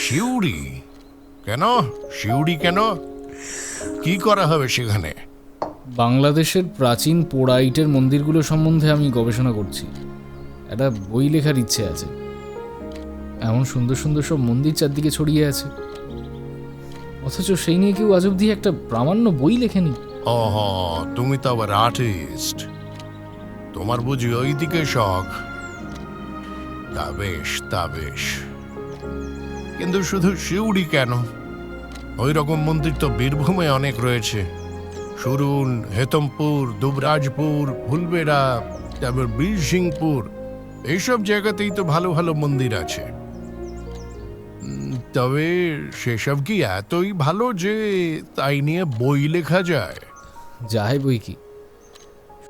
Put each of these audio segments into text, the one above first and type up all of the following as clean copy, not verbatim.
সিউড়ি? কেন সিউড়ি কেন? কি করা হবে সেখানে? বাংলাদেশের প্রাচীন পোড়া ইটের মন্দিরগুলো সম্বন্ধে আমি গবেষণা করছি। একটা বই লেখার ইচ্ছে আছে। এমন সুন্দর সুন্দর সব মন্দির চারদিকে ছড়িয়ে আছে, অথচ সেই নিয়ে কেউ আজ অব্দি একটা প্রামাণ্য বই লেখেনি। ওহ, তুমি তো আবার আর্টিস্ট, তোমার বুঝি ওইদিকে শখ। তা বেশ, তা বেশ, কিন্তু শুধু সিউড়ি কেন? ওই রকম মন্দির তো বীরভূমে অনেক রয়েছে। সুরুন, হেতমপুর, দুবরাজপুর, ফুলবেড়া, তারপর বীরসিংপুর, এইসব জায়গাতেই তো ভালো ভালো মন্দির আছে। তবে সেসব কি এতই ভালো যে তাই নিয়ে বই লেখা যায়? যায় বই কি,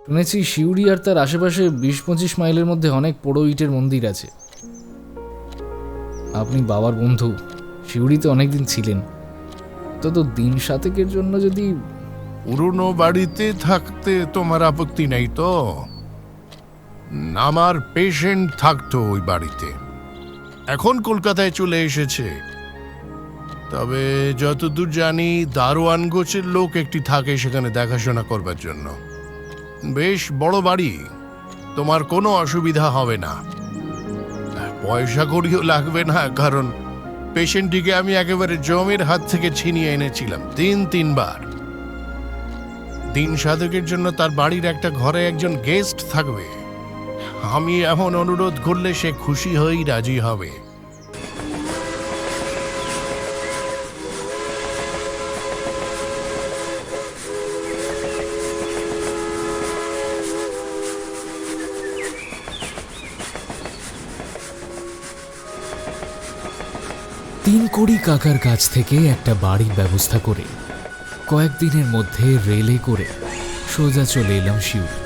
শুনেছি সিউড়ি আর তার আশেপাশে 20-25 মাইলের মধ্যে অনেক পোড়ো ইটের মন্দির আছে। আপনি বাবার বন্ধু, সিউড়িতে অনেকদিন ছিলেন, তো দিন সাতেকের জন্য যদি... পুরনো বাড়িতে থাকতে তোমার আপত্তি নেই তো? আমার পেশেন্ট থাকতো ওই বাড়িতে, এখন কলকাতায় চলে এসেছে। তবে যতদূর জানি দারোয়ান গোছের লোক একটি থাকে সেখানে দেখাশোনা করবার জন্য। বেশ বড় বাড়ি, তোমার কোনো অসুবিধা হবে না। পয়সা কড়িও লাগবে না, কারণ পেশেন্টটিকে আমি একেবারে জমের হাত থেকে ছিনিয়ে এনেছিলাম 3-3 বার। দিন সাধকের জন্য তার বাড়ির একটা ঘরে একজন গেস্ট থাকবে। আমি এমন অনুরোধ করলে সে খুশি হয়েই রাজি হবে। তিনকড়ি কাকার কাছ থেকে একটা বাড়ির ব্যবস্থা করে কয়েকদিনের মধ্যে রেলে করে সোজা চলে এলাম সিউড়ি।